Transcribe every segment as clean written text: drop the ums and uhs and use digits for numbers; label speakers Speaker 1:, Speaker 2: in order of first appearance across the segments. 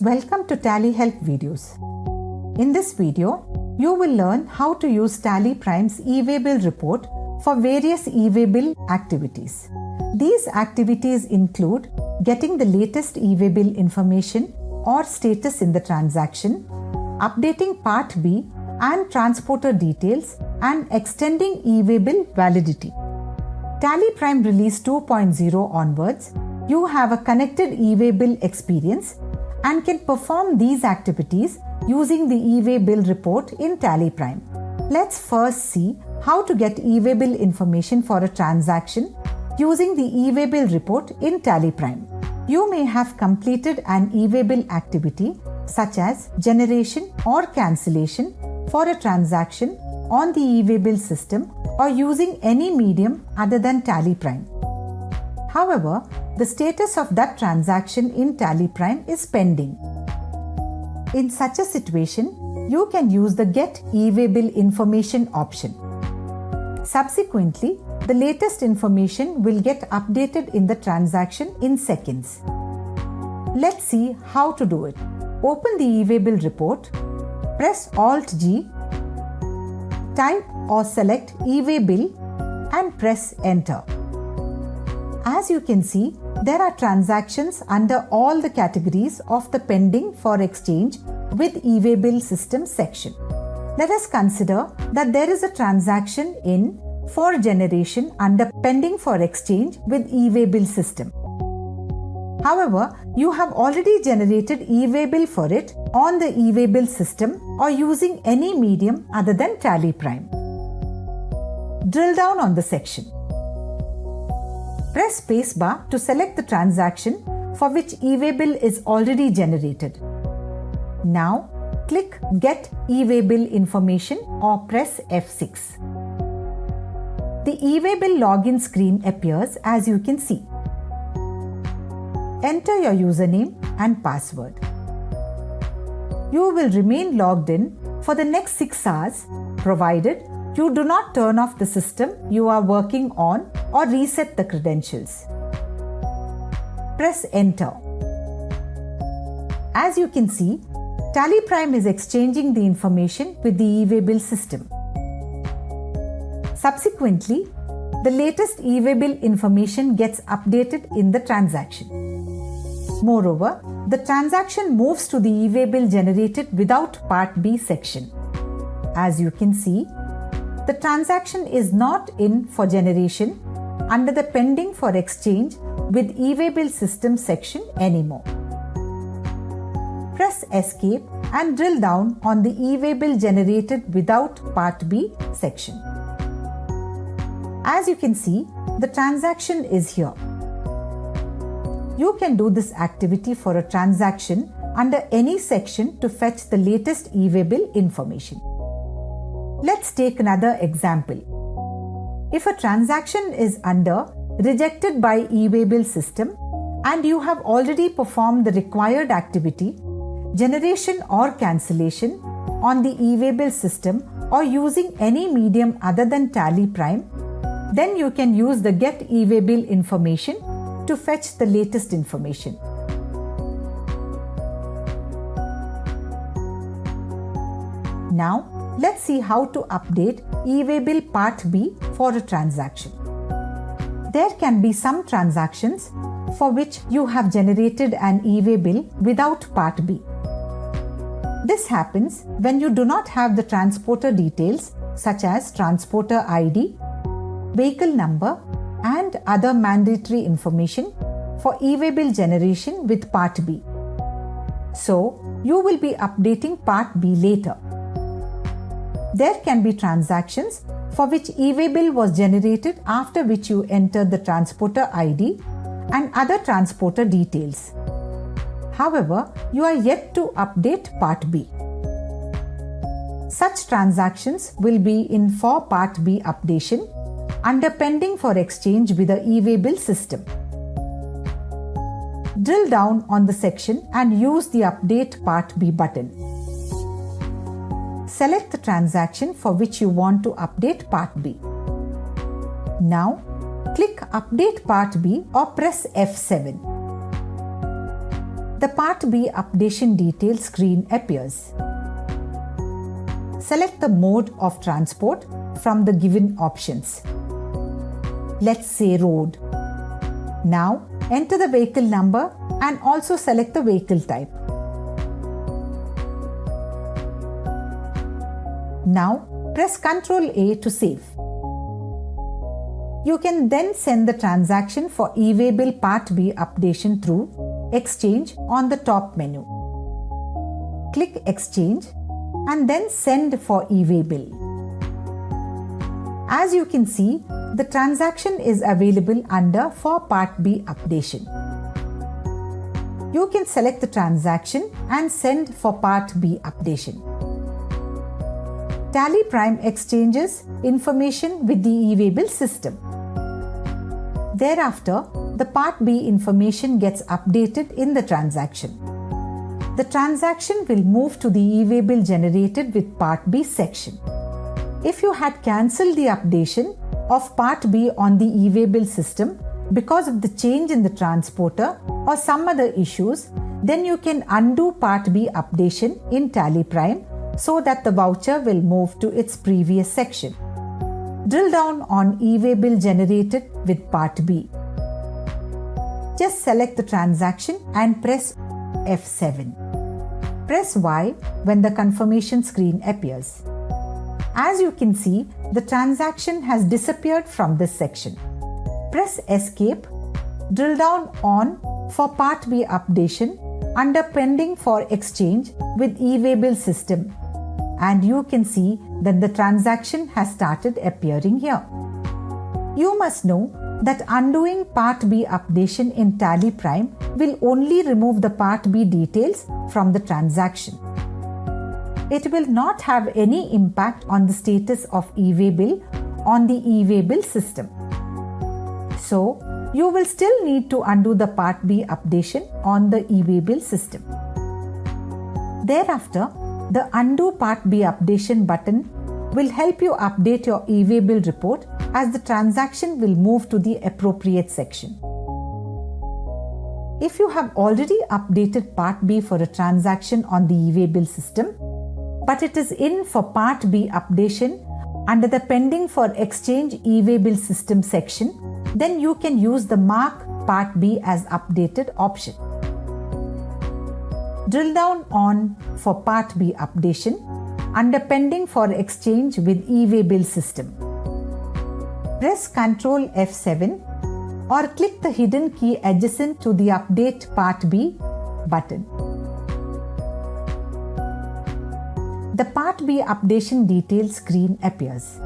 Speaker 1: Welcome to Tally Help videos. In this video, you will learn how to use TallyPrime's EWay bill report for various EWay bill activities. These activities include getting the latest EWay bill information or status in the transaction, updating Part B and transporter details, and extending EWay bill validity. TallyPrime Release 2.0 onwards, you have a connected EWay bill experience and can perform these activities using the EWay bill report in TallyPrime. Let's first see how to get EWay bill information for a transaction using the EWay bill report in TallyPrime. You may have completed an EWay bill activity such as generation or cancellation for a transaction on the EWay bill system or using any medium other than TallyPrime. However, the status of that transaction in TallyPrime is pending. In such a situation, you can use the Get EWay Bill Information option. Subsequently, the latest information will get updated in the transaction in seconds. Let's see how to do it. Open the EWay bill report, press Alt-G, type or select EWay bill and press Enter. As you can see, there are transactions under all the categories of the Pending for Exchange with EWay Bill System section. Let us consider that there is a transaction in For Generation under Pending for Exchange with EWay Bill System. However, you have already generated EWay bill for it on the EWay Bill System or using any medium other than TallyPrime. Drill down on the section. Press spacebar to select the transaction for which EWay bill is already generated. Now, click Get EWay Bill Information or press F6. The EWay bill login screen appears as you can see. Enter your username and password. You will remain logged in for the next 6 hours provided you do not turn off the system you are working on or reset the credentials. Press Enter. As you can see, TallyPrime is exchanging the information with the EWay bill system. Subsequently, the latest EWay bill information gets updated in the transaction. Moreover, the transaction moves to the EWay bill generated without Part B section. As you can see, the transaction is not in For Generation under the Pending for Exchange with EWay bill system section anymore. Press Escape and drill down on the EWay bill generated without Part B section. As you can see, the transaction is here. You can do this activity for a transaction under any section to fetch the latest EWay bill information. Let's take another example. If a transaction is under Rejected by EWay bill system and you have already performed the required activity, generation or cancellation on the EWay bill system or using any medium other than TallyPrime, then you can use the Get EWay Bill Information to fetch the latest information. Now, let's see how to update EWay Bill Part B for a transaction. There can be some transactions for which you have generated an EWay bill without Part B. This happens when you do not have the transporter details such as transporter ID, vehicle number, and other mandatory information for EWay bill generation with Part B. So, you will be updating Part B later. There can be transactions for which EWay bill was generated after which you entered the transporter ID and other transporter details. However, you are yet to update Part B. Such transactions will be in For Part B updation under Pending for Exchange with the EWay bill system. Drill down on the section and use the Update Part B button. Select the transaction for which you want to update Part B. Now, click Update Part B or press F7. the Part B updation detail screen appears. Select the mode of transport from the given options. Let's say road. Now enter the vehicle number and also select the vehicle type. Now press Ctrl A to save. You can then send the transaction for EWay bill Part B updation through Exchange on the top menu. Click Exchange and then Send for EWay bill. As you can see, the transaction is available under For Part B updation. You can select the transaction and send for Part B updation. TallyPrime exchanges information with the EWay bill system. Thereafter, the Part B information gets updated in the transaction. The transaction will move to the EWay bill generated with Part B section. If you had cancelled the updation of Part B on the EWay bill system because of the change in the transporter or some other issues, then you can undo Part B updation in TallyPrime so that the voucher will move to its previous section. Drill down on EWay bill generated with Part B. Just select the transaction and press F7. Press Y when the confirmation screen appears. As you can see, the transaction has disappeared from this section. Press Escape. Drill down on For Part B updation under Pending for Exchange with EWay bill system, and you can see that the transaction has started appearing here. You must know that undoing Part B updation in TallyPrime will only remove the Part B details from the transaction. It will not have any impact on the status of EWay bill on the EWay bill system. So, you will still need to undo the Part B updation on the EWay bill system. Thereafter, the Undo Part B updation button will help you update your EWay bill report as the transaction will move to the appropriate section. If you have already updated Part B for a transaction on the EWay bill system, but it is in for Part B updation under the Pending for Exchange EWay bill system section, then you can use the Mark Part B as updated option. Drill down on For Part B updation under Pending for Exchange with EWay bill system. Press Ctrl F7 or click the hidden key adjacent to the Update Part B button. The Part B updation details screen appears.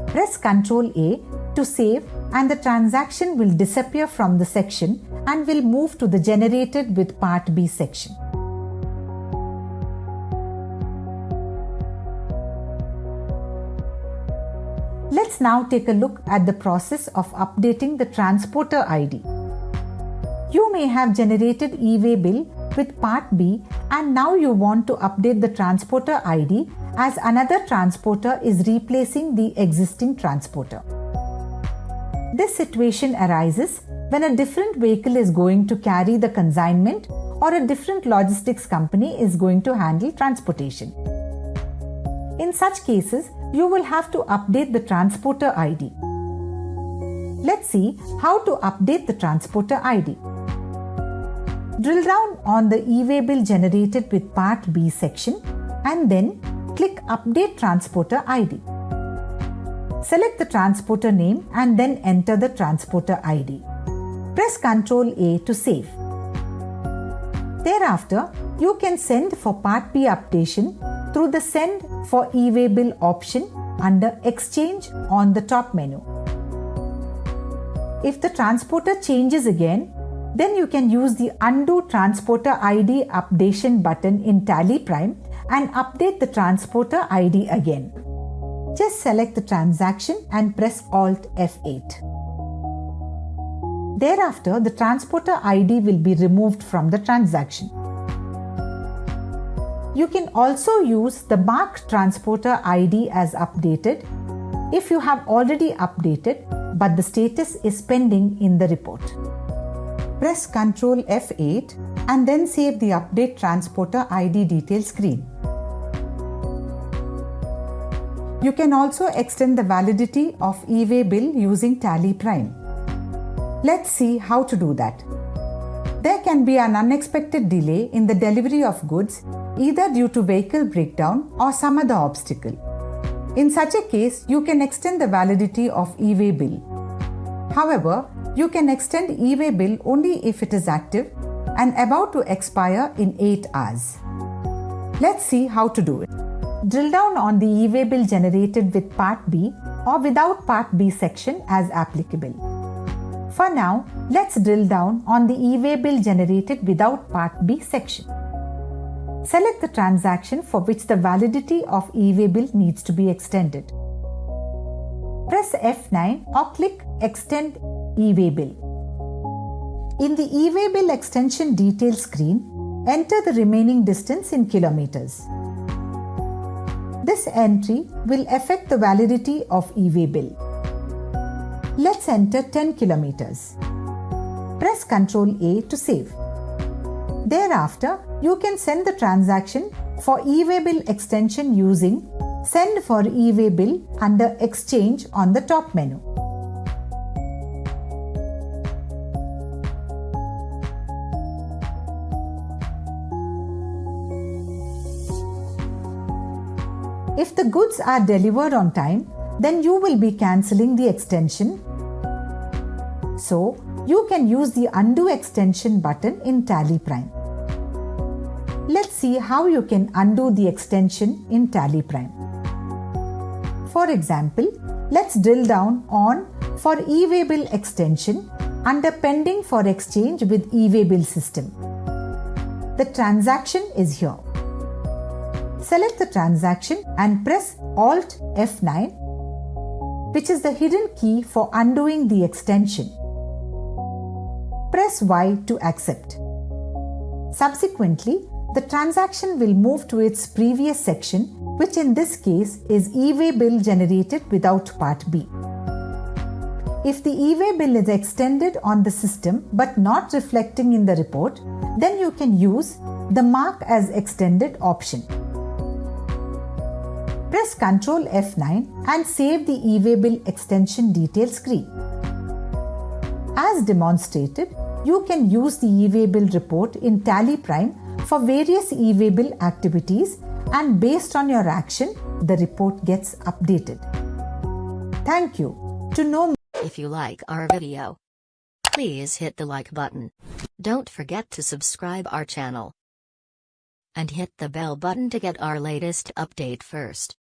Speaker 1: Press Ctrl A to save and the transaction will disappear from the section and will move to the Generated with Part B section. Let's now take a look at the process of updating the transporter ID. You may have generated EWay bill with Part B and now you want to update the transporter ID as another transporter is replacing the existing transporter. This situation arises when a different vehicle is going to carry the consignment or a different logistics company is going to handle transportation. In such cases, you will have to update the transporter ID. Let's see how to update the transporter ID. Drill down on the EWay bill generated with Part B section and then click Update Transporter ID. Select the transporter name and then enter the transporter ID. Press Ctrl A to save. Thereafter, you can send for Part B updation through the Send for EWay bill option under Exchange on the top menu. If the transporter changes again, then you can use the Undo Transporter ID Updation button in TallyPrime and update the transporter ID again. Just select the transaction and press Alt F8. Thereafter, the transporter ID will be removed from the transaction. You can also use the Mark Transporter ID as updated if you have already updated but the status is pending in the report. Press Ctrl F8 and then save the Update Transporter ID detail screen. You can also extend the validity of EWay bill using TallyPrime. Let's see how to do that. There can be an unexpected delay in the delivery of goods, either due to vehicle breakdown or some other obstacle. In such a case, you can extend the validity of EWay bill. However, you can extend EWay bill only if it is active and about to expire in 8 hours. Let's see how to do it. Drill down on the EWay bill generated with Part B or without Part B section as applicable. For now, let's drill down on the EWay bill generated without Part B section. Select the transaction for which the validity of EWay bill needs to be extended. Press F9 or click Extend EWay bill. In the EWay bill extension detail screen, enter the remaining distance in kilometers. This entry will affect the validity of EWay bill. Let's enter 10 kilometers. Press Ctrl A to save. Thereafter, you can send the transaction for EWay bill extension using Send for EWay bill under Exchange on the top menu. If the goods are delivered on time, then you will be cancelling the extension. So, you can use the Undo Extension button in TallyPrime. Let's see how you can undo the extension in TallyPrime. For example, let's drill down on For EWay bill extension under Pending for exchange with EWay bill system. The transaction is here. Select the transaction and press Alt F9, which is the hidden key for undoing the extension. Press Y to accept. Subsequently, the transaction will move to its previous section, which in this case is EWay bill generated without Part B. If the EWay bill is extended on the system but not reflecting in the report, then you can use the Mark as Extended option. Press Ctrl F9 and save the EWay bill extension detail screen. As demonstrated, you can use the EWay bill report in TallyPrime for various EWay bill activities, and based on your action, the report gets updated. Thank you. To know more,
Speaker 2: if you like our video, please hit the like button. Don't forget to subscribe our channel and hit the bell button to get our latest update first.